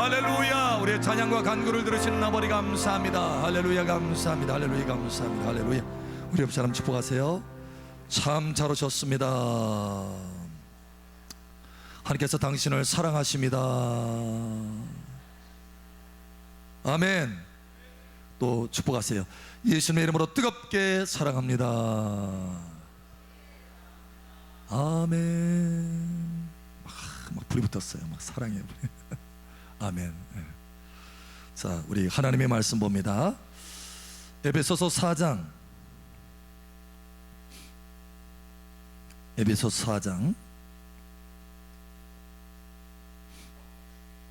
할렐루야. 우리의 찬양과 간구를 들으시는 아버지 감사합니다. 할렐루야 감사합니다. 할렐루야 감사합니다. 할렐루야. 우리 옆 사람 축복하세요. 참 잘 오셨습니다. 하나님께서 당신을 사랑하십니다. 아멘. 또 축복하세요. 예수님의 이름으로 뜨겁게 사랑합니다. 아멘. 막 불이 붙었어요. 막 사랑해요. 아멘. 자, 우리 하나님의 말씀 봅니다. 에베소서 4장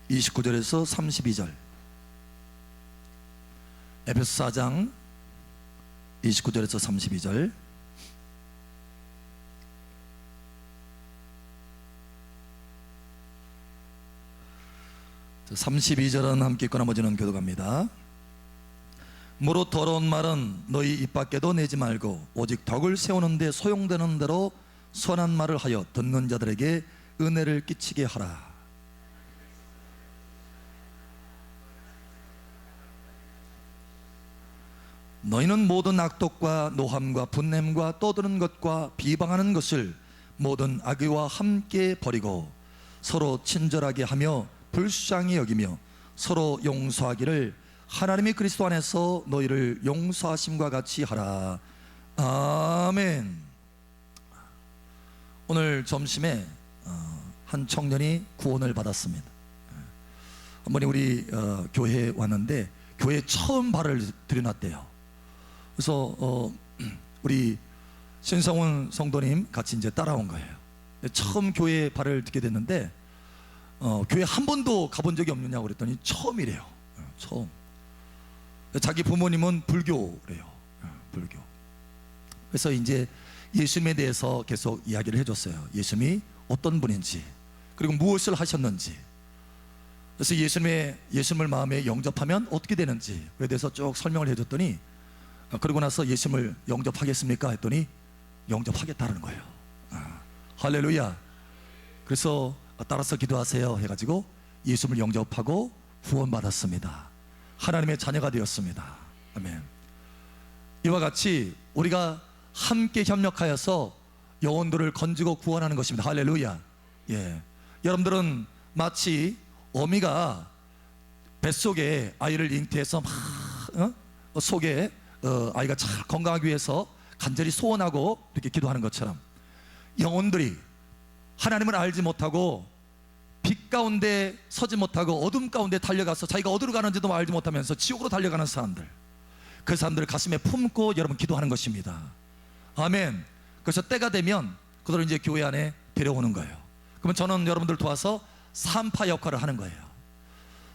29절에서 32절. 에베소 4장 29절에서 32절. 자, 32절은 함께 읽고 나머지는 교독합니다. 무릇 더러운 말은 너희 입 밖에도 내지 말고 오직 덕을 세우는 데 소용되는 대로 선한 말을 하여 듣는 자들에게 은혜를 끼치게 하라. 너희는 모든 악독과 노함과 분냄과 떠드는 것과 비방하는 것을 모든 악의와 함께 버리고 서로 친절하게 하며 불쌍히 여기며 서로 용서하기를 하나님이 그리스도 안에서 너희를 용서하심과 같이 하라. 아멘. 오늘 점심에 한 청년이 구원을 받았습니다. 한 번이 우리 교회에 왔는데 교회에 처음 발을 들여놨대요. 그래서 우리 신성훈 성도님 같이 이제 따라온 거예요. 처음 교회에 발을 듣게 됐는데 교회 한 번도 가본 적이 없느냐고 그랬더니 처음이래요. 처음. 자기 부모님은 불교래요. 불교. 그래서 이제 예수님에 대해서 계속 이야기를 해줬어요. 예수님이 어떤 분인지, 그리고 무엇을 하셨는지. 그래서 예수님을 마음에 영접하면 어떻게 되는지 그에 대해서 쭉 설명을 해줬더니, 그러고 나서 예수님을 영접하겠습니까? 했더니 영접하겠다는 거예요. 할렐루야. 그래서 따라서 기도하세요 해가지고 예수님을 영접하고 구원받았습니다. 하나님의 자녀가 되었습니다. 아멘. 이와 같이 우리가 함께 협력하여서 영혼들을 건지고 구원하는 것입니다. 할렐루야. 예. 여러분들은 마치 어미가 뱃속에 아이를 잉태해서 막 속에 아이가 잘 건강하기 위해서 간절히 소원하고 이렇게 기도하는 것처럼 영혼들이 하나님을 알지 못하고 빛 가운데 서지 못하고 어둠 가운데 달려가서 자기가 어디로 가는지도 알지 못하면서 지옥으로 달려가는 사람들, 그 사람들을 가슴에 품고 여러분 기도하는 것입니다. 아멘. 그래서 때가 되면 그들을 이제 교회 안에 데려오는 거예요. 그러면 저는 여러분들 도와서 산파 역할을 하는 거예요.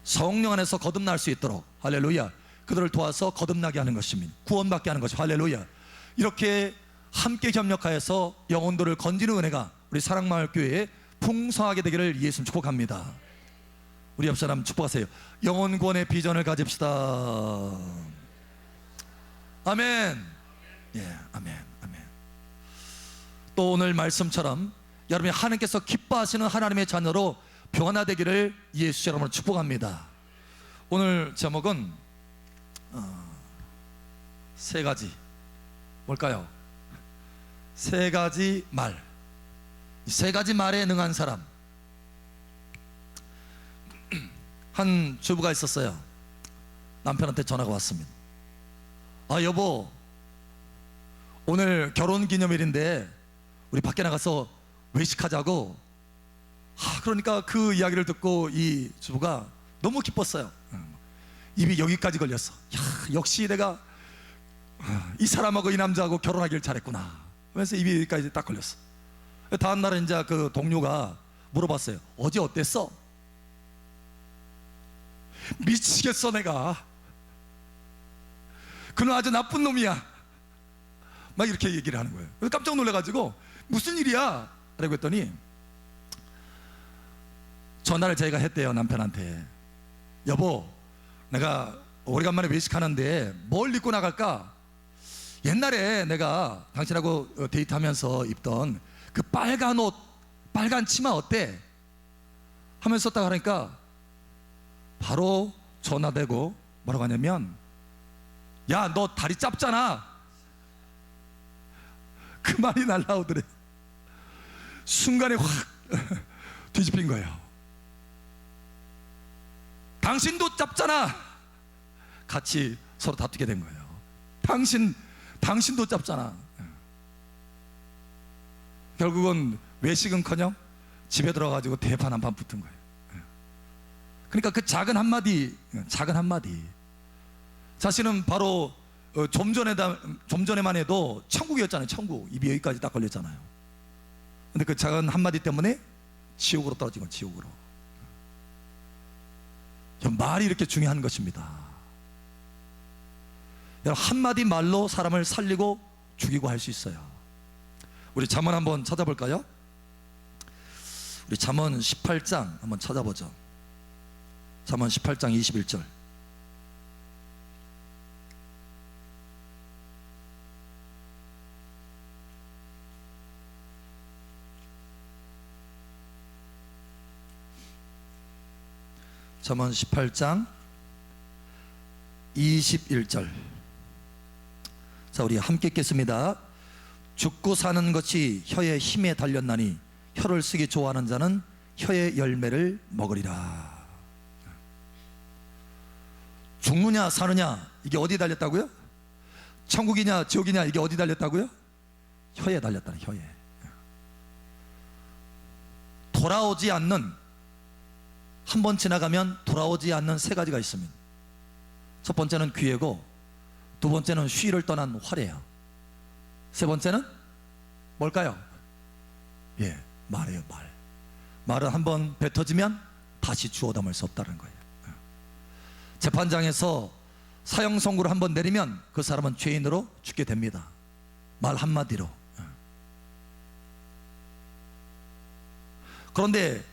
성령 안에서 거듭날 수 있도록, 할렐루야, 그들을 도와서 거듭나게 하는 것입니다. 구원받게 하는 것이, 할렐루야. 이렇게 함께 협력하여서 영혼들을 건지는 은혜가 우리 사랑마을교회에 풍성하게 되기를 예수님 축복합니다. 우리 옆 사람 축복하세요. 영혼 구원의 비전을 가집시다. 아멘. 예, 아멘, 아멘. 또 오늘 말씀처럼 여러분이 하나님께서 기뻐하시는 하나님의 자녀로 변화되기를 예수 여러분을 축복합니다. 오늘 제목은 세 가지. 뭘까요? 세 가지 말. 세 가지 말에 능한 사람. 한 주부가 있었어요. 남편한테 전화가 왔습니다. 아, 여보, 오늘 결혼기념일인데 우리 밖에 나가서 외식하자고. 그러니까 그 이야기를 듣고 이 주부가 너무 기뻤어요. 입이 여기까지 걸렸어. 역시 내가 이 사람하고 이 남자하고 결혼하길 잘했구나 하면서 입이 여기까지 딱 걸렸어. 다음 날에 이제 그 동료가 물어봤어요. 어제 어땠어? 미치겠어 내가. 그는 아주 나쁜 놈이야. 막 이렇게 얘기를 하는 거예요. 그래서 깜짝 놀라가지고 무슨 일이야? 라고 했더니 전화를 제가 했대요. 남편한테. 여보, 내가 오래간만에 외식하는데 뭘 입고 나갈까? 옛날에 내가 당신하고 데이트하면서 입던 그 빨간 옷, 빨간 치마 어때? 하면서 딱 하니까 바로 전화되고 뭐라고 하냐면, 야, 너 다리 짧잖아. 그 말이 날라오더래. 순간에 확 뒤집힌 거예요. 당신도 짧잖아. 같이 서로 다투게 된 거예요. 당신도 짧잖아. 결국은 외식은커녕 집에 들어가지고 대판 한 판 붙은 거예요. 그러니까 그 작은 한마디, 사실은 바로 좀 전에만 해도 천국이었잖아요. 천국. 입이 여기까지 딱 걸렸잖아요. 근데 그 작은 한마디 때문에 지옥으로 떨어진 건 지옥으로. 말이 이렇게 중요한 것입니다. 여러분, 한마디 말로 사람을 살리고 죽이고 할 수 있어요. 우리 잠언 한번 찾아볼까요? 우리 잠언 18장 한번 찾아보죠. 잠언 18장 21절. 잠언 18장 21절. 자, 우리 함께 읽겠습니다. 죽고 사는 것이 혀의 힘에 달렸나니 혀를 쓰기 좋아하는 자는 혀의 열매를 먹으리라. 죽느냐 사느냐, 이게 어디 달렸다고요? 천국이냐 지옥이냐, 이게 어디 달렸다고요? 혀에 달렸다는, 혀에. 돌아오지 않는, 한 번 지나가면 돌아오지 않는 세 가지가 있습니다. 첫 번째는 귀해고, 두 번째는 쉬를 떠난 활이에요. 세 번째는 뭘까요? 예, 말이에요. 말은 한번 뱉어지면 다시 주워 담을 수 없다는 거예요. 재판장에서 사형 선고를 한번 내리면 그 사람은 죄인으로 죽게 됩니다. 말 한마디로. 그런데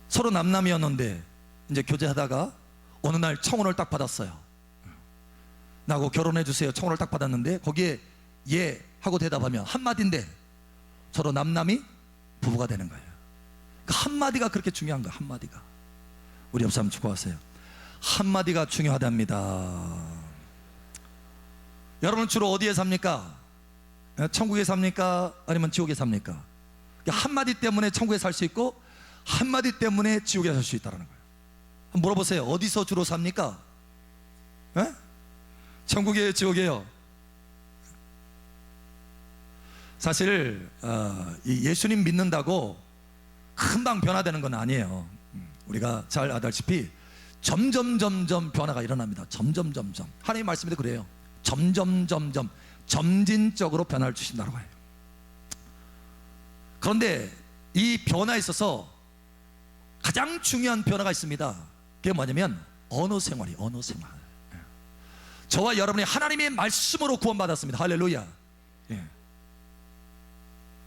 서로 남남이었는데 이제 교제하다가 어느 날 청혼을 딱 받았어요. 나하고 결혼해 주세요. 청혼을 딱 받았는데 거기에 예 하고 대답하면 한마디인데 서로 남남이 부부가 되는 거예요. 그 한마디가 그렇게 중요한 거예요. 한마디가. 우리 옆 사람 축복하세요. 한마디가 중요하답니다. 여러분 주로 어디에 삽니까? 천국에 삽니까? 아니면 지옥에 삽니까? 한마디 때문에 천국에 살 수 있고 한마디 때문에 지옥에 살 수 있다는 거예요. 한번 물어보세요. 어디서 주로 삽니까? 에? 천국이에요, 지옥이에요? 사실 예수님 믿는다고 금방 변화되는 건 아니에요. 우리가 잘 알다시피 점점 변화가 일어납니다. 점점 하나님의 말씀에도 그래요. 점점 점진적으로 변화를 주신다고 해요. 그런데 이 변화에 있어서 가장 중요한 변화가 있습니다. 그게 뭐냐면 언어 생활이에요. 언어 생활. 저와 여러분이 하나님의 말씀으로 구원받았습니다. 할렐루야.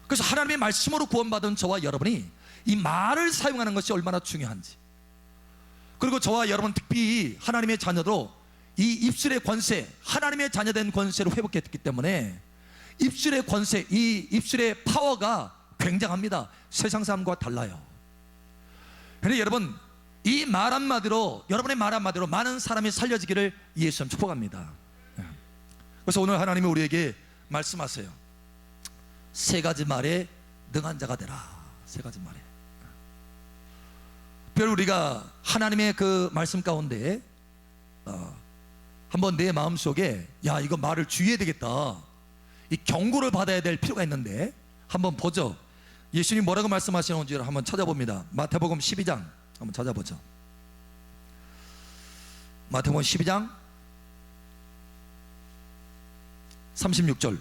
그래서 하나님의 말씀으로 구원받은 저와 여러분이 이 말을 사용하는 것이 얼마나 중요한지, 그리고 저와 여러분 특히 하나님의 자녀로 이 입술의 권세, 하나님의 자녀된 권세를 회복했기 때문에 입술의 권세, 이 입술의 파워가 굉장합니다. 세상 사람과 달라요. 그런데 여러분, 이 말 한마디로, 여러분의 말 한마디로 많은 사람이 살려지기를 예수님 축복합니다. 그래서 오늘 하나님이 우리에게 말씀하세요. 세 가지 말에 능한 자가 되라. 세 가지 말에. 특별히 우리가 하나님의 그 말씀 가운데 한번 내 마음속에 야, 이거 말을 주의해야 되겠다, 이 경고를 받아야 될 필요가 있는데 한번 보죠. 예수님 뭐라고 말씀하시는지를 한번 찾아봅니다. 마태복음 12장 한번 찾아보죠. 마태복음 12장 36절.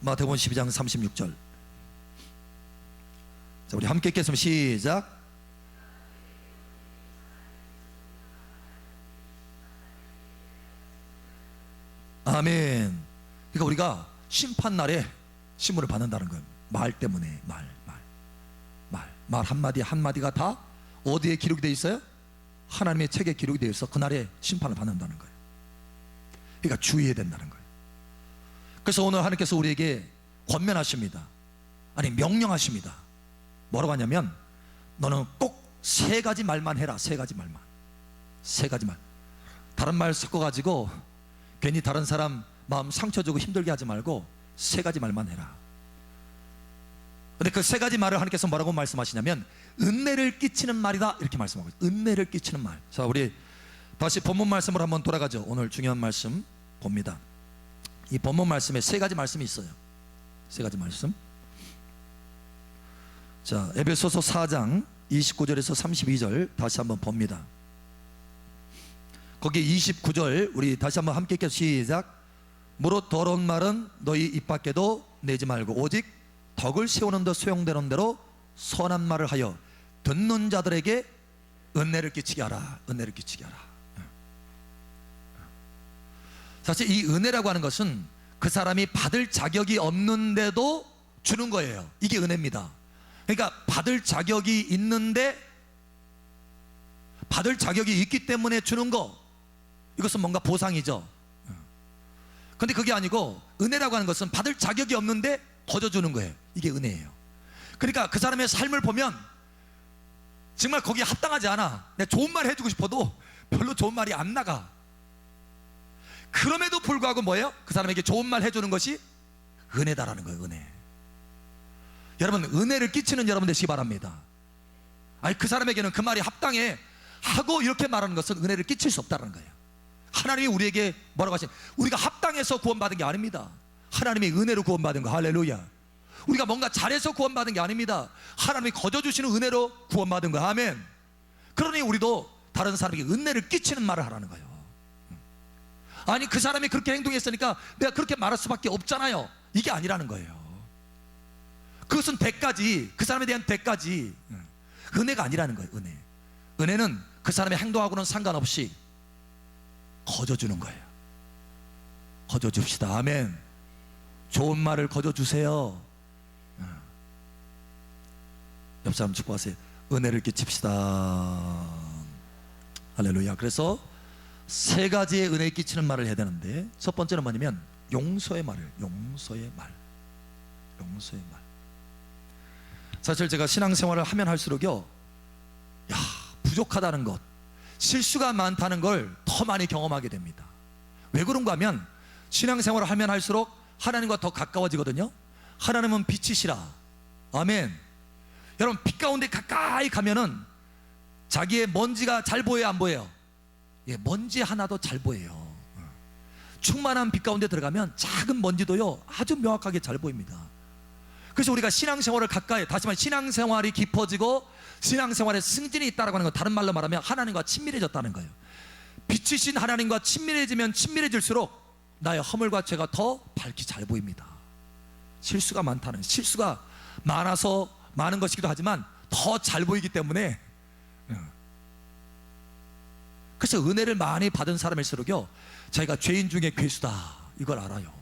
마태복음 12장 36절. 자, 우리 함께 읽겠습니다. 시작. 아멘. 그러니까 우리가 심판날에 심문을 받는다는 거예요. 말 때문에. 말 한마디 한마디가 다 어디에 기록이 되어 있어요? 하나님의 책에 기록이 되어 있어 그날에 심판을 받는다는 거예요. 그러니까 주의해야 된다는 거예요. 그래서 오늘 하나님께서 우리에게 권면하십니다. 아니, 명령하십니다. 뭐라고 하냐면 너는 꼭 세 가지 말만 해라. 세 가지 말만. 세 가지 말. 다른 말 섞어가지고 괜히 다른 사람 마음 상처 주고 힘들게 하지 말고 세 가지 말만 해라. 근데 그 세 가지 말을 하나님께서 뭐라고 말씀하시냐면 은혜를 끼치는 말이다, 이렇게 말씀하고 있어요. 은혜를 끼치는 말. 자, 우리 다시 본문 말씀으로 한번 돌아가죠. 오늘 중요한 말씀 봅니다. 이 본문 말씀에 세 가지 말씀이 있어요. 세 가지 말씀. 자, 에베소서 4장 29절에서 32절 다시 한번 봅니다. 거기 29절 우리 다시 한번 함께 읽겠습니다. 시작. 무릇 더러운 말은 너희 입 밖에도 내지 말고 오직 덕을 세우는 데 소용되는 대로 선한 말을 하여 듣는 자들에게 은혜를 끼치게 하라. 은혜를 끼치게 하라. 사실 이 은혜라고 하는 것은 그 사람이 받을 자격이 없는데도 주는 거예요. 이게 은혜입니다. 그러니까 받을 자격이 있는데, 받을 자격이 있기 때문에 주는 거, 이것은 뭔가 보상이죠. 근데 그게 아니고 은혜라고 하는 것은 받을 자격이 없는데 거저 주는 거예요. 이게 은혜예요. 그러니까 그 사람의 삶을 보면 정말 거기에 합당하지 않아. 내가 좋은 말 해주고 싶어도 별로 좋은 말이 안 나가. 그럼에도 불구하고 뭐예요? 그 사람에게 좋은 말 해주는 것이 은혜다라는 거예요. 은혜. 여러분, 은혜를 끼치는 여러분 되시기 바랍니다. 아니, 그 사람에게는 그 말이 합당해 하고 이렇게 말하는 것은 은혜를 끼칠 수 없다는 거예요. 하나님이 우리에게 뭐라고 하시냐, 우리가 합당해서 구원받은 게 아닙니다. 하나님의 은혜로 구원받은 거. 할렐루야. 우리가 뭔가 잘해서 구원받은 게 아닙니다. 하나님이 거저 주시는 은혜로 구원받은 거. 아멘. 그러니 우리도 다른 사람에게 은혜를 끼치는 말을 하라는 거예요. 아니, 그 사람이 그렇게 행동했으니까 내가 그렇게 말할 수밖에 없잖아요. 이게 아니라는 거예요. 그것은 대가지, 그 사람에 대한 대가지, 은혜가 아니라는 거예요. 은혜. 은혜는 그 사람의 행동하고는 상관없이 거저 주는 거예요. 거저 줍시다. 아멘. 좋은 말을 거저 주세요. 옆 사람 축복하세요. 은혜를 끼칩시다. 할렐루야. 그래서 세 가지의 은혜 끼치는 말을 해야 되는데, 첫 번째는 뭐냐면 용서의 말을, 용서의 말. 용서의 말. 사실 제가 신앙생활을 하면 할수록요, 야, 부족하다는 것, 실수가 많다는 걸 더 많이 경험하게 됩니다. 왜 그런가 하면 신앙생활을 하면 할수록 하나님과 더 가까워지거든요. 하나님은 빛이시라. 아멘. 여러분, 빛 가운데 가까이 가면은 자기의 먼지가 잘 보여요, 안 보여요? 예, 먼지 하나도 잘 보여요. 충만한 빛 가운데 들어가면 작은 먼지도요 아주 명확하게 잘 보입니다. 그래서 우리가 신앙생활을 가까이, 다시 말해 신앙생활이 깊어지고 신앙생활에 승진이 있다라고 하는 건 다른 말로 말하면 하나님과 친밀해졌다는 거예요. 빛이신 하나님과 친밀해지면 친밀해질수록 나의 허물과 죄가 더 밝게 잘 보입니다. 실수가 많다는, 실수가 많아서 많은 것이기도 하지만 더 잘 보이기 때문에, 그래서 은혜를 많이 받은 사람일수록요 자기가 죄인 중에 괴수다, 이걸 알아요.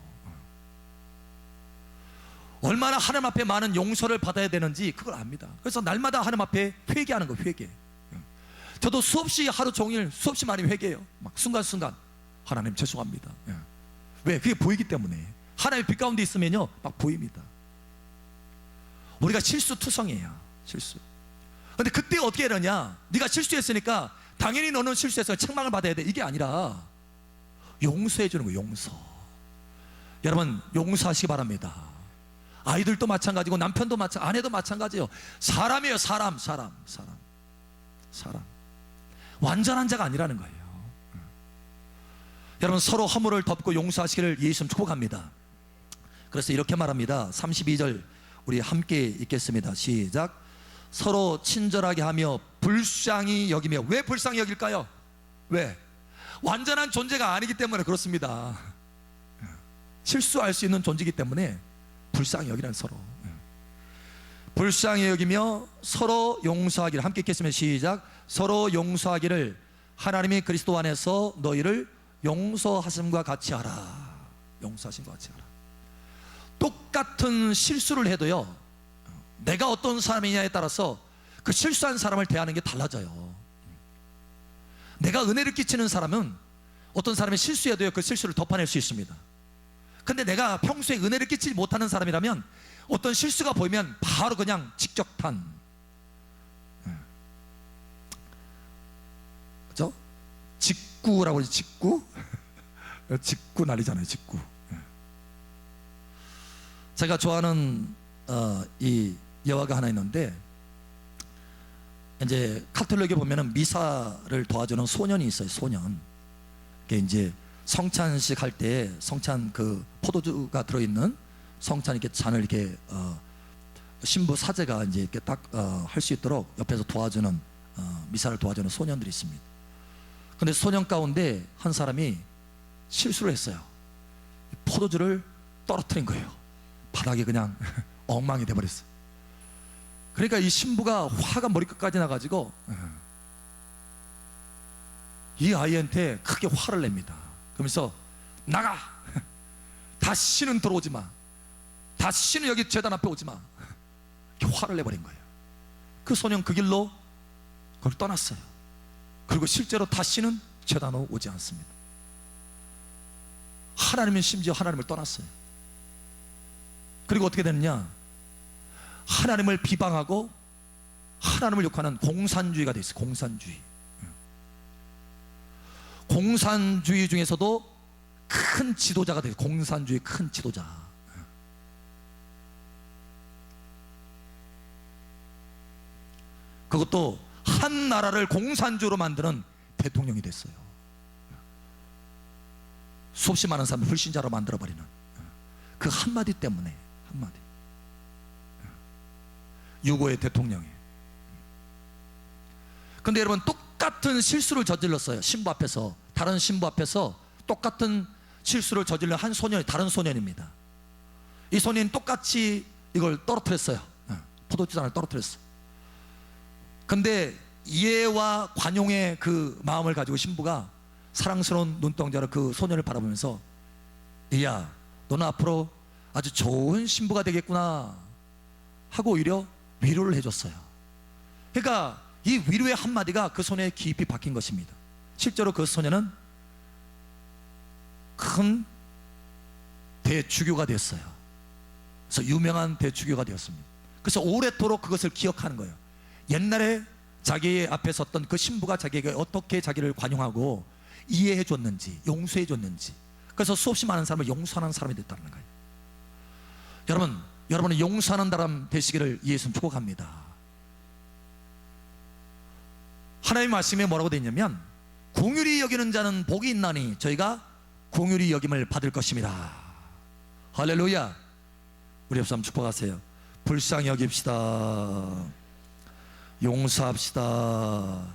얼마나 하나님 앞에 많은 용서를 받아야 되는지 그걸 압니다. 그래서 날마다 하나님 앞에 회개하는 거, 회개. 저도 수없이, 하루 종일 수없이 많이 회개해요. 막 순간순간 하나님 죄송합니다. 왜? 그게 보이기 때문에. 하나님의 빛 가운데 있으면요 막 보입니다. 우리가 실수투성이에요. 실수. 근데 그때 어떻게 하느냐, 네가 실수했으니까 당연히 너는 실수해서 책망을 받아야 돼, 이게 아니라 용서해 주는 거예요. 용서. 여러분, 용서하시기 바랍니다. 아이들도 마찬가지고 남편도 마찬가지고 아내도 마찬가지예요. 사람이에요. 사람. 완전한 자가 아니라는 거예요. 여러분, 서로 허물을 덮고 용서하시기를 예수님 축복합니다. 그래서 이렇게 말합니다. 32절 우리 함께 읽겠습니다. 시작. 서로 친절하게 하며 불쌍히 여기며. 왜 불쌍히 여길까요? 왜? 완전한 존재가 아니기 때문에 그렇습니다. 실수할 수 있는 존재이기 때문에 불쌍히 여기라는, 서로 불쌍히 여기며 서로 용서하기를. 함께 읽겠습니다. 시작. 서로 용서하기를 하나님이 그리스도 안에서 너희를 용서하심과 같이 하라. 용서하심과 같이 하라. 똑같은 실수를 해도요 내가 어떤 사람이냐에 따라서 그 실수한 사람을 대하는 게 달라져요. 내가 은혜를 끼치는 사람은 어떤 사람이 실수해도요 그 실수를 덮어낼 수 있습니다. 근데 내가 평소에 은혜를 끼치지 못하는 사람이라면 어떤 실수가 보이면 바로 그냥 직격탄. 직구라고 하지. 직구. 직구 난리잖아요. 직구. 제가 좋아하는 이 여화가 하나 있는데, 이제 카톨릭에 보면은 미사를 도와주는 소년이 있어요. 소년. 이게 이제 성찬식 할 때 성찬 그 포도주가 들어있는 성찬 이렇게 잔을 이렇게 신부 사제가 이제 이렇게 딱 할 수 있도록 옆에서 도와주는 미사를 도와주는 소년들이 있습니다. 근데 소년 가운데 한 사람이 실수를 했어요. 포도주를 떨어뜨린 거예요. 바닥에 그냥 엉망이 돼버렸어요. 그러니까 이 신부가 화가 머리끝까지 나가지고 이 아이한테 크게 화를 냅니다. 그러면서 나가! 다시는 들어오지 마. 다시는 여기 제단 앞에 오지 마. 이렇게 화를 내버린 거예요. 그 소년 그 길로 그걸 떠났어요. 그리고 실제로 다시는 제단으로 오지 않습니다. 하나님은 심지어 하나님을 떠났어요. 그리고 어떻게 됐느냐? 하나님을 비방하고 하나님을 욕하는 공산주의가 됐어요. 공산주의. 공산주의 중에서도 큰 지도자가 됐어요. 공산주의 큰 지도자. 그것도 한 나라를 공산주의로 만드는 대통령이 됐어요. 수없이 많은 사람을 불신자로 만들어버리는 그 한마디 때문에. 한마디. 유고의 대통령이. 근데 여러분, 똑같은 실수를 저질렀어요. 신부 앞에서, 다른 신부 앞에서 똑같은 실수를 저질른 한 소년이, 다른 소년입니다. 이 소년이 똑같이 이걸 떨어뜨렸어요. 포도주잔을 떨어뜨렸어요. 근데 이해와 관용의 그 마음을 가지고 신부가 사랑스러운 눈동자로 그 소년을 바라보면서, 이야, 너는 앞으로 아주 좋은 신부가 되겠구나 하고 오히려 위로를 해줬어요. 그러니까 이 위로의 한마디가 그 소년에 깊이 박힌 것입니다. 실제로 그 소년은 큰 대주교가 됐어요. 그래서 유명한 대주교가 되었습니다. 그래서 오랫도록 그것을 기억하는 거예요. 옛날에 자기 앞에 섰던 그 신부가 자기에게 어떻게 자기를 관용하고 이해해 줬는지, 용서해 줬는지. 그래서 수없이 많은 사람을 용서하는 사람이 됐다는 거예요. 여러분은 용서하는 사람 되시기를 예수 축복합니다. 하나님의 말씀에 뭐라고 되어 있냐면, 긍휼히 여기는 자는 복이 있나니 저희가 긍휼히 여김을 받을 것입니다. 할렐루야. 우리 옆 사람 축복하세요. 불쌍히 여깁시다. 용서합시다.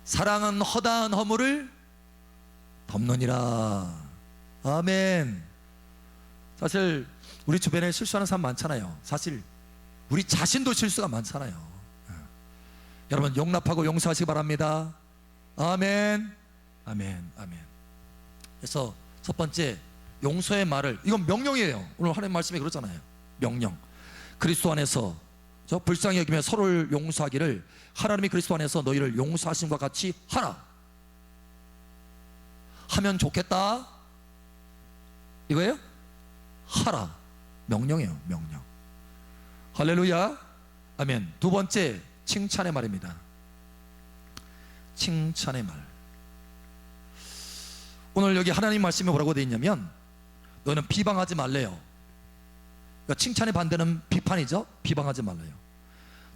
사랑은 허다한 허물을 덮느니라. 아멘. 사실 우리 주변에 실수하는 사람 많잖아요. 사실 우리 자신도 실수가 많잖아요. 여러분, 용납하고 용서하시기 바랍니다. 아멘. 아멘. 아멘. 그래서 첫 번째, 용서의 말을, 이건 명령이에요. 오늘 하나님 말씀이 그러잖아요. 명령. 그리스도 안에서 저 불쌍히 여기며 서로를 용서하기를 하나님이 그리스도 안에서 너희를 용서하심과 같이 하라. 하면 좋겠다 이거예요? 하라. 명령이에요. 명령. 할렐루야. 아멘. 두 번째, 칭찬의 말입니다. 칭찬의 말. 오늘 여기 하나님 말씀에 뭐라고 되어 있냐면, 너는 비방하지 말래요. 그러니까 칭찬의 반대는 비판이죠. 비방하지 말래요.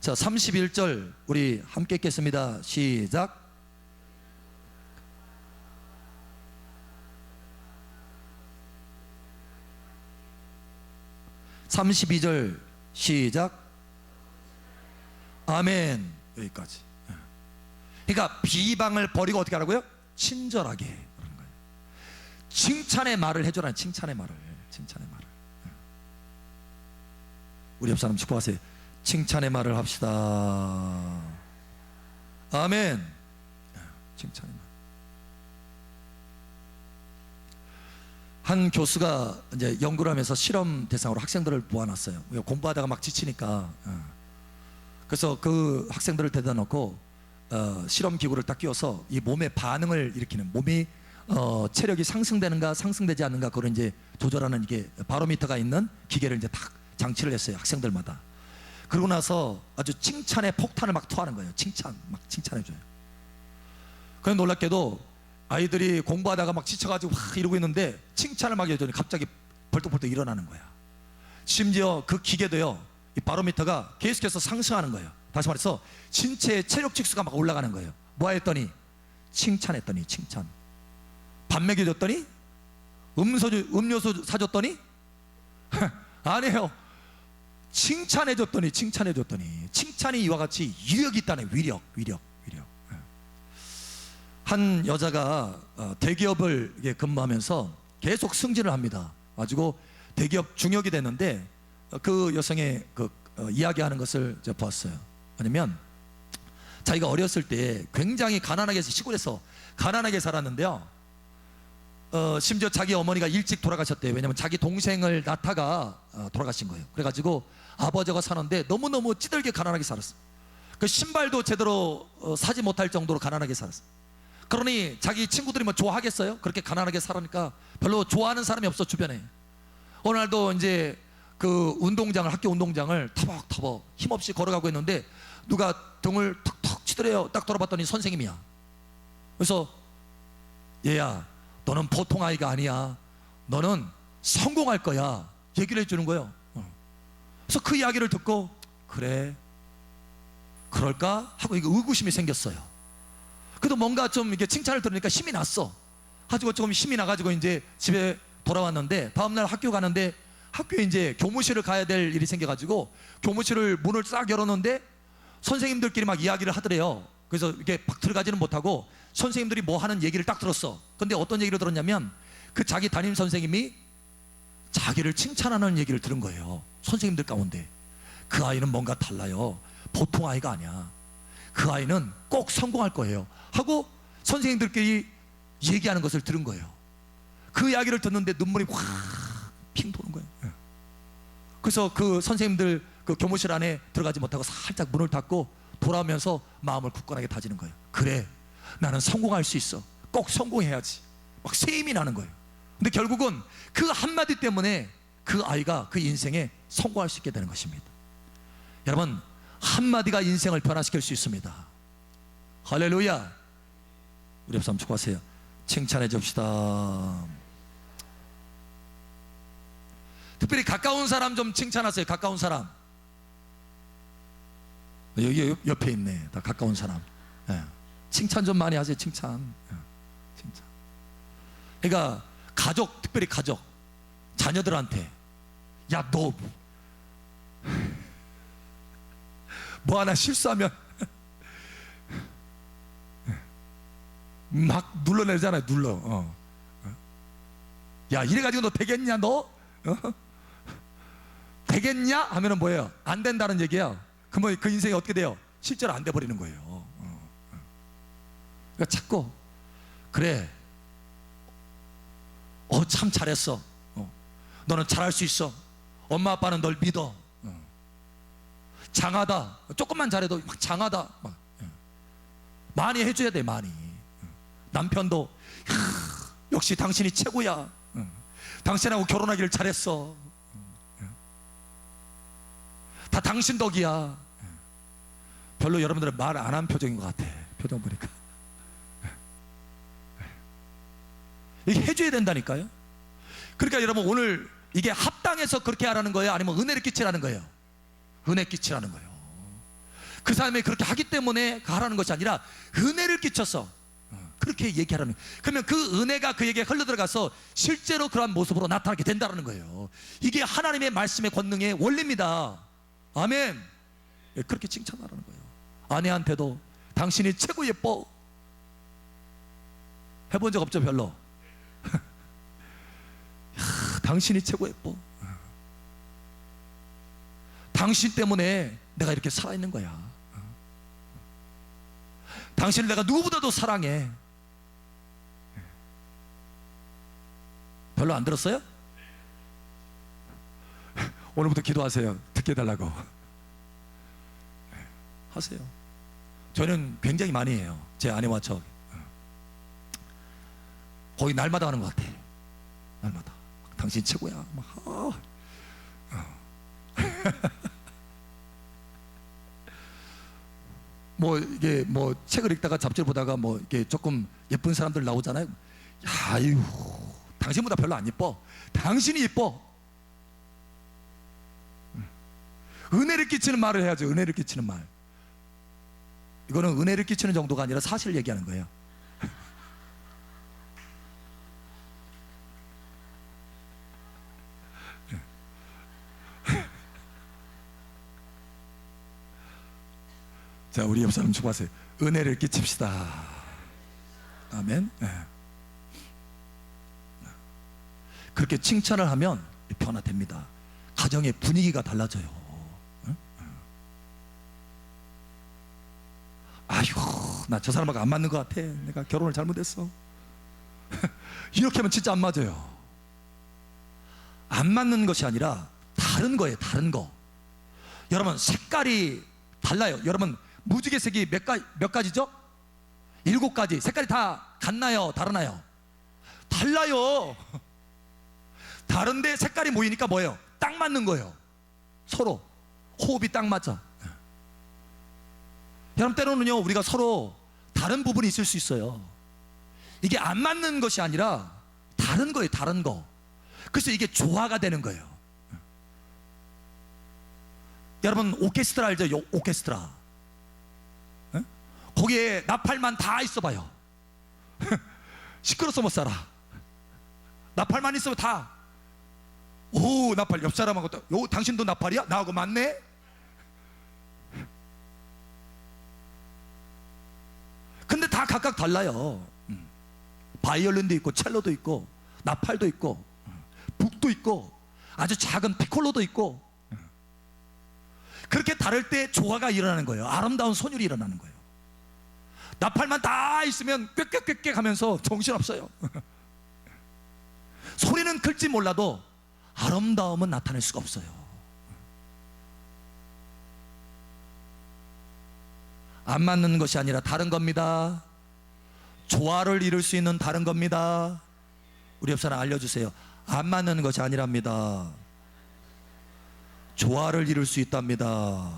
자, 31절 우리 함께 읽겠습니다. 시작. (32절) 시작. 아멘. 여기까지. 그러니까 비방을 버리고 어떻게 하라고요? 친절하게 그러는 거예요. 칭찬의 말을 해줘라. 칭찬의 말을. 칭찬의 말을. 우리 옆 사람 축복하세요. 칭찬의 말을 합시다. 아멘. 칭찬의 말. 한 교수가 이제 연구를 하면서 실험 대상으로 학생들을 모아놨어요. 공부하다가 막 지치니까. 그래서 그 학생들을 데려다 놓고 실험 기구를 딱 끼워서 이 몸의 반응을 일으키는, 몸이 체력이 상승되는가 상승되지 않는가 그걸 이제 조절하는, 이게 바로미터가 있는 기계를 이제 딱 장치를 했어요. 학생들마다. 그러고 나서 아주 칭찬의 폭탄을 막 토하는 거예요. 칭찬, 막 칭찬해줘요. 그런데 놀랍게도 아이들이 공부하다가 막 지쳐가지고 막 이러고 있는데 칭찬을 막 해줬더니 갑자기 벌떡벌떡 일어나는 거야. 심지어 그 기계도요, 이 바로미터가 계속해서 상승하는 거예요. 다시 말해서 신체의 체력 지수가 막 올라가는 거예요. 뭐 했더니 칭찬했더니 칭찬. 밥 먹여줬더니 음료수 사줬더니 아니에요. 칭찬해줬더니 칭찬이 이와 같이 위력이 있다네. 위력. 한 여자가 대기업을 근무하면서 계속 승진을 합니다. 가지고 대기업 중역이 됐는데 그 여성의 이야기하는 것을 제가 보았어요. 왜냐면 자기가 어렸을 때 굉장히 가난하게 시골에서 가난하게 살았는데요. 심지어 자기 어머니가 일찍 돌아가셨대요. 왜냐면 자기 동생을 낳다가 돌아가신 거예요. 그래가지고 아버지가 사는데 너무너무 찌들게 가난하게 살았어요. 그 신발도 제대로 사지 못할 정도로 가난하게 살았어요. 그러니 자기 친구들이 뭐 좋아하겠어요? 그렇게 가난하게 살으니까 별로 좋아하는 사람이 없어 주변에. 어느 날도 이제 그 학교 운동장을 터벅터벅 힘없이 걸어가고 있는데 누가 등을 턱턱 치더래요. 딱 돌아봤더니 선생님이야. 그래서 얘야, 너는 보통 아이가 아니야. 너는 성공할 거야. 얘기를 해주는 거예요. 그래서 그 이야기를 듣고 그래, 그럴까 하고 이거 의구심이 생겼어요. 그래도 뭔가 좀 이렇게 칭찬을 들으니까 힘이 났어. 가지고 조금 힘이 나가지고 이제 집에 돌아왔는데 다음날 학교 가는데 학교에 이제 교무실을 가야 될 일이 생겨가지고 교무실을 문을 싹 열었는데 선생님들끼리 막 이야기를 하더래요. 그래서 이렇게 막 들어가지는 못하고 선생님들이 뭐 하는 얘기를 딱 들었어. 근데 어떤 얘기를 들었냐면 그 자기 담임 선생님이 자기를 칭찬하는 얘기를 들은 거예요. 선생님들 가운데 그 아이는 뭔가 달라요. 보통 아이가 아니야. 그 아이는 꼭 성공할 거예요 하고 선생님들끼리 얘기하는 것을 들은 거예요. 그 이야기를 듣는데 눈물이 확 핑 도는 거예요. 그래서 그 선생님들 그 교무실 안에 들어가지 못하고 살짝 문을 닫고 돌아오면서 마음을 굳건하게 다지는 거예요. 그래, 나는 성공할 수 있어. 꼭 성공해야지. 막 세임이 나는 거예요. 근데 결국은 그 한마디 때문에 그 아이가 그 인생에 성공할 수 있게 되는 것입니다. 여러분, 한마디가 인생을 변화시킬 수 있습니다. 할렐루야. 우리 옆 사람 축복하세요. 칭찬해 줍시다. 특별히 가까운 사람 좀 칭찬하세요. 가까운 사람. 여기 옆에 있네. 다 가까운 사람. 네. 칭찬 좀 많이 하세요. 칭찬. 네. 칭찬. 그러니까 가족, 특별히 가족, 자녀들한테 야, 너 뭐 하나 실수하면 막 눌러내잖아요. 야, 이래가지고 너 되겠냐 너? 되겠냐? 하면은 뭐예요? 안 된다는 얘기야. 그러면 그 인생이 어떻게 돼요? 실제로 안 돼버리는 거예요. 그러니까 자꾸 그래, 참 잘했어. 너는 잘할 수 있어. 엄마 아빠는 널 믿어. 장하다. 조금만 잘해도 막 장하다. 많이 해줘야 돼. 많이. 남편도 역시 당신이 최고야. 당신하고 결혼하기를 잘했어. 다 당신 덕이야. 별로 여러분들은 말 안 한 표정인 것 같아. 표정 보니까. 이게 해줘야 된다니까요. 그러니까 여러분, 오늘 이게 합당해서 그렇게 하라는 거예요? 아니면 은혜를 끼치라는 거예요? 은혜 끼치라는 거예요. 그 사람이 그렇게 하기 때문에 하라는 것이 아니라 은혜를 끼쳐서 그렇게 얘기하라는 거예요. 그러면 그 은혜가 그에게 흘러들어가서 실제로 그러한 모습으로 나타나게 된다는 거예요. 이게 하나님의 말씀의 권능의 원리입니다. 아멘. 그렇게 칭찬하라는 거예요. 아내한테도 당신이 최고 예뻐. 해본 적 없죠? 별로. 당신이 최고 예뻐. 당신 때문에 내가 이렇게 살아있는 거야. 당신을 내가 누구보다도 사랑해. 별로 안 들었어요? 오늘부터 기도하세요. 듣게 해달라고. 하세요. 저는 굉장히 많이 해요. 제 아내와 저 거의 날마다 하는 것 같아. 날마다. 당신 최고야. 뭐 이게 뭐 책을 읽다가 잡지를 보다가 뭐 이게 조금 예쁜 사람들 나오잖아요. 아유, 당신보다 별로 안 예뻐. 당신이 예뻐. 은혜를 끼치는 말을 해야죠. 은혜를 끼치는 말. 이거는 은혜를 끼치는 정도가 아니라 사실을 얘기하는 거예요. 자, 우리 옆 사람 축복하세요. 은혜를 끼칩시다. 아멘. 그렇게 칭찬을 하면 변화됩니다. 가정의 분위기가 달라져요. 아휴, 나 저 사람하고 안 맞는 것 같아. 내가 결혼을 잘못했어. 이렇게 하면 진짜 안 맞아요. 안 맞는 것이 아니라 다른 거예요. 다른 거. 여러분, 색깔이 달라요. 여러분, 무지개색이 몇 가지죠? 7가지. 색깔이 다 같나요? 다르나요? 달라요. 다른데 색깔이 모이니까 뭐예요? 딱 맞는 거예요. 서로 호흡이 딱 맞아. 여러분, 때로는요, 우리가 서로 다른 부분이 있을 수 있어요. 이게 안 맞는 것이 아니라 다른 거예요. 다른 거. 그래서 이게 조화가 되는 거예요. 여러분, 오케스트라 알죠? 오케스트라. 거기에 나팔만 다 있어봐요. 시끄러워서 못 살아. 나팔만 있으면 다, 오, 나팔. 옆 사람하고 또, 요, 당신도 나팔이야? 나하고 맞네? 근데 다 각각 달라요. 바이올린도 있고 첼로도 있고 나팔도 있고 북도 있고 아주 작은 피콜로도 있고. 그렇게 다를 때 조화가 일어나는 거예요. 아름다운 선율이 일어나는 거예요. 나팔만 다 있으면 꽥꽥꽥꽥 하면서 정신없어요. 소리는 클지 몰라도 아름다움은 나타낼 수가 없어요. 안 맞는 것이 아니라 다른 겁니다. 조화를 이룰 수 있는 다른 겁니다. 우리 옆 사람 알려주세요. 안 맞는 것이 아니랍니다. 조화를 이룰 수 있답니다.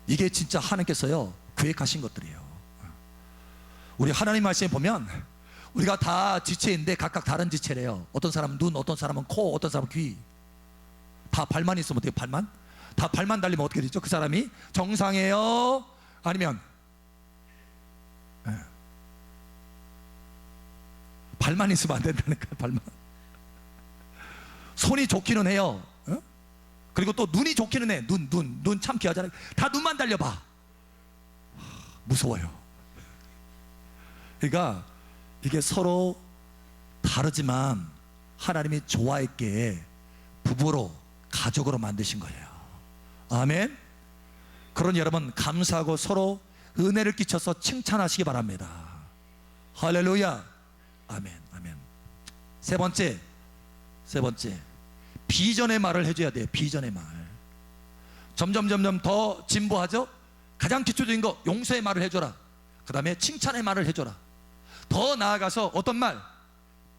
이게 진짜 하나님께서요 계획하신 것들이에요. 우리 하나님 말씀에 보면 우리가 다 지체인데 각각 다른 지체래요. 어떤 사람은 눈, 어떤 사람은 코, 어떤 사람은 귀. 다 발만 있으면 어떻게? 발만? 다 발만 달리면 어떻게 되죠? 그 사람이 정상이에요? 아니면 발만 있으면 안 된다는 거야. 발만. 손이 좋기는 해요. 그리고 또 눈이 좋기는 해. 눈 참 귀하잖아요. 다 눈만 달려봐. 무서워요. 그러니까 이게 서로 다르지만 하나님이 조화있게 부부로 가족으로 만드신 거예요. 아멘. 그러니 여러분, 감사하고 서로 은혜를 끼쳐서 칭찬하시기 바랍니다. 할렐루야. 아멘. 아멘. 세 번째, 비전의 말을 해줘야 돼요. 비전의 말. 점점 더 진보하죠. 가장 기초적인 거, 용서의 말을 해줘라. 그 다음에 칭찬의 말을 해줘라. 더 나아가서 어떤 말?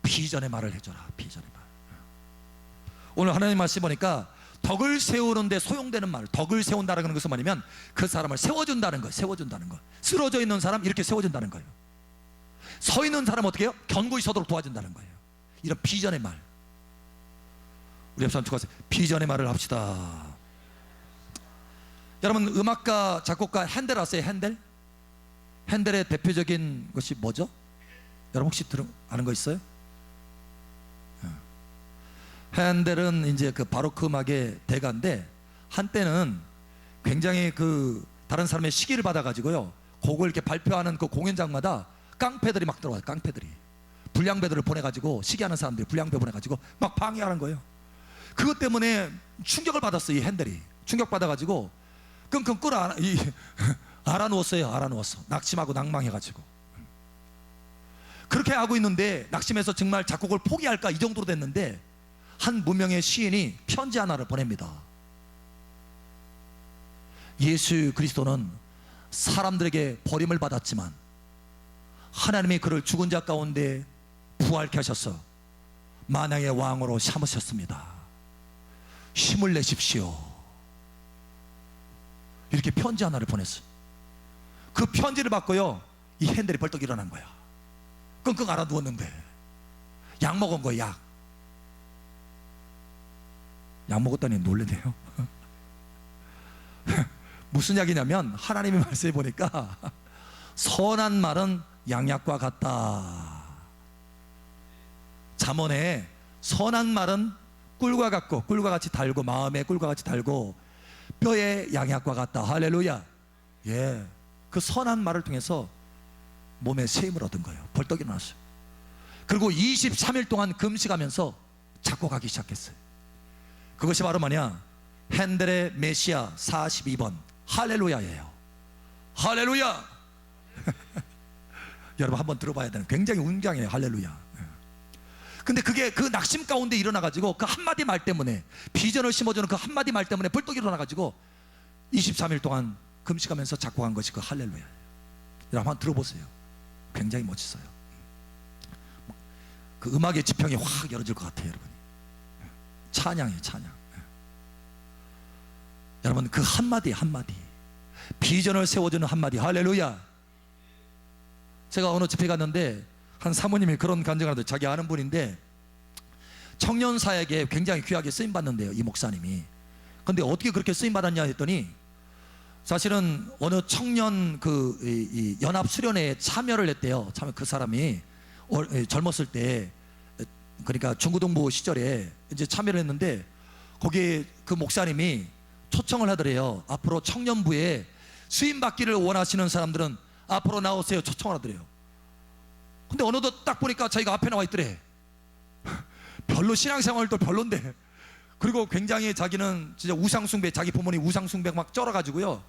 비전의 말을 해줘라. 비전의 말. 오늘 하나님 말씀 보니까 덕을 세우는데 소용되는 말. 덕을 세운다는 것은 뭐냐면 그 사람을 세워준다는 거예요. 세워준다는 거. 쓰러져 있는 사람 이렇게 세워준다는 거예요. 서 있는 사람 어떻게 해요? 견고히 서도록 도와준다는 거예요. 이런 비전의 말. 우리 옆 사람 축하하세요. 비전의 말을 합시다. 여러분, 음악가 작곡가 핸델 아세요? 핸델의 대표적인 것이 뭐죠? 여러분 혹시 아는 거 있어요? 핸델은 이제 그 바로크 음악의 대가인데 한때는 굉장히 그 다른 사람의 시기를 받아가지고요 곡을 이렇게 발표하는 그 공연장마다 깡패들이 막 들어와요. 깡패들이 불량배들을 보내가지고 시기하는 사람들이 불량배 보내가지고 막 방해하는 거예요. 그것 때문에 충격을 받았어요. 이 핸델이 충격 받아가지고 끙끙 끓어 알아누웠어요. 알아누웠어. 낙심하고 낭망해가지고 그렇게 하고 있는데 낙심해서 정말 작곡을 포기할까 이 정도로 됐는데 한 무명의 시인이 편지 하나를 보냅니다. 예수 그리스도는 사람들에게 버림을 받았지만 하나님이 그를 죽은 자 가운데 부활케 하셔서 만왕의 왕으로 삼으셨습니다. 힘을 내십시오. 이렇게 편지 하나를 보냈어. 그 편지를 받고요, 이 핸들이 벌떡 일어난 거야. 끙끙 앓아 누웠는데 약 먹은 거야. 약 먹었더니 놀래네요. 무슨 약이냐면 하나님의 말씀에 보니까 선한 말은 양약과 같다. 잠언에 선한 말은 꿀과 같고, 꿀과 같이 달고, 마음에 꿀과 같이 달고, 뼈에 양약과 같다. 할렐루야. 예, 그 선한 말을 통해서 몸에 새 힘을 얻은 거예요. 벌떡 일어났어요. 그리고 23일 동안 금식하면서 작곡하기 시작했어요. 그것이 바로 뭐냐, 핸델의 메시아 42번 할렐루야예요. 할렐루야. 여러분 한번 들어봐야 되는 굉장히 웅장해요. 할렐루야. 근데 그게 그 낙심 가운데 일어나가지고 그 한마디 말 때문에, 비전을 심어주는 그 한마디 말 때문에 벌떡 일어나가지고 23일 동안 금식하면서 작곡한 것이 그 할렐루야예요. 여러분 한번 들어보세요. 굉장히 멋있어요. 그 음악의 지평이 확 열어질 것 같아요. 여러분이 찬양이에요. 찬양. 여러분 그 한마디 한마디, 비전을 세워주는 한마디, 할렐루야. 제가 어느 집회 갔는데 한 사모님이 그런 간증을 하더라고요. 자기 아는 분인데 청년 사역에 굉장히 귀하게 쓰임 받는데요, 이 목사님이. 근데 어떻게 그렇게 쓰임 받았냐 했더니, 사실은 어느 청년 이 연합 수련회에 참여를 했대요. 참여, 그 사람이 젊었을 때, 그러니까 중고등부 시절에 이제 참여를 했는데, 거기에 그 목사님이 초청을 하더래요. 앞으로 청년부에 수임 받기를 원하시는 사람들은 앞으로 나오세요, 초청을 하더래요. 근데 어느덧 딱 보니까 자기가 앞에 나와 있더래. 별로 신앙생활도 별론데, 그리고 굉장히 자기는 진짜 우상숭배, 자기 부모님 우상숭배 막 쩔어가지고요,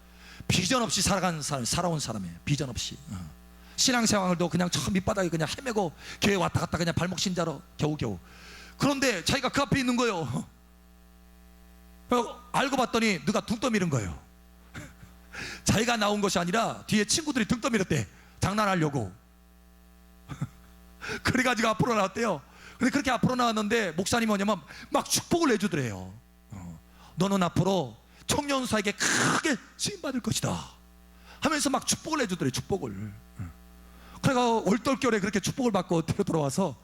비전 없이 살아온 사람이에요. 비전 없이. 신앙생활도 그냥 저 밑바닥에 그냥 헤매고 교회 왔다 갔다 그냥 발목 신자로 겨우겨우. 그런데 자기가 그 앞에 있는 거예요. 알고 봤더니 누가 등 떠미는 거예요. 자기가 나온 것이 아니라 뒤에 친구들이 등 떠밀었대. 장난하려고. 그래가지고 앞으로 나왔대요. 근데 그렇게 앞으로 나왔는데 목사님이 뭐냐면 막 축복을 내주더래요. 너는 앞으로 청년사에게 크게 쓰임받을 것이다 하면서 막 축복을 해주더래. 축복을. 그래가 얼떨결에 그렇게 축복을 받고 뒤로 돌아와서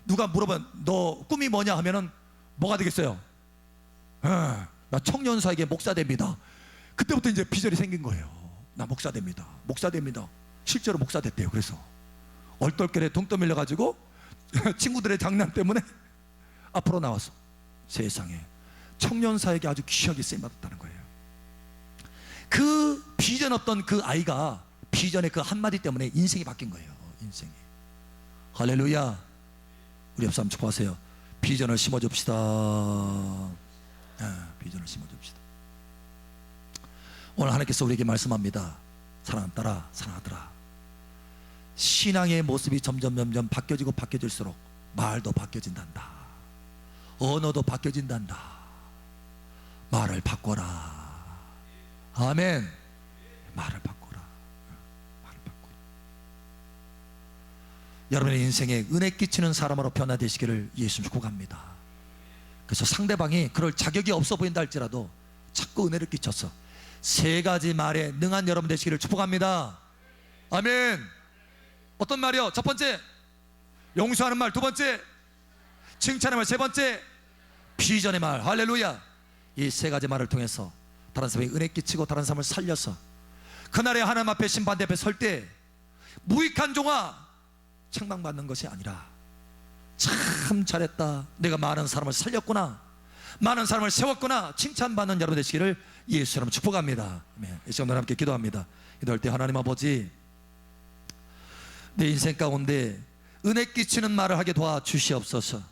누가 물어보면 너 꿈이 뭐냐 하면은 뭐가 되겠어요? 나 청년사에게 목사 됩니다. 그때부터 이제 비전이 생긴 거예요. 나 목사 됩니다. 목사 됩니다. 실제로 목사 됐대요. 그래서 얼떨결에 동 떠밀려가지고 친구들의 장난 때문에 앞으로 나와서 세상에 청년사에게 아주 귀하게 쓰임받았다는 거예요. 그 비전 없던 그 아이가 비전의 그 한마디 때문에 인생이 바뀐 거예요. 인생이. 할렐루야. 우리 옆 사람 축복하세요. 비전을 심어줍시다. 비전을 심어줍시다. 오늘 하나님께서 우리에게 말씀합니다. 사랑하는 딸아, 사랑하더라. 신앙의 모습이 점점 바뀌어지고 바뀌어질수록 말도 바뀌어진단다. 언어도 바뀌어진단다. 말을 바꿔라. 아멘. 말을 바꿔라. 말을 바꿔라. 여러분의 인생에 은혜 끼치는 사람으로 변화되시기를 예수 축복합니다. 그래서 상대방이 그럴 자격이 없어 보인다 할지라도 자꾸 은혜를 끼쳐서 세 가지 말에 능한 여러분 되시기를 축복합니다. 아멘. 어떤 말이요? 첫 번째, 용서하는 말. 두 번째, 칭찬의 말. 세 번째, 비전의 말. 할렐루야. 이 세 가지 말을 통해서 다른 사람에게 은혜 끼치고 다른 사람을 살려서 그날에 하나님 앞에 심판대 앞에 설 때 무익한 종아 책망받는 것이 아니라 참 잘했다, 내가 많은 사람을 살렸구나, 많은 사람을 세웠구나 칭찬받는 여러분 되시기를 예수 이름으로 축복합니다. 이 시간 함께 기도합니다. 기도할 때 하나님 아버지, 내 인생 가운데 은혜 끼치는 말을 하게 도와주시옵소서.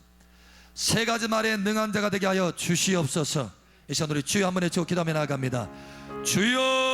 세 가지 말에 능한 자가 되게 하여 주시옵소서. 이 시간 우리 주여 한번 외치고 기도하며 나아갑니다. 주여.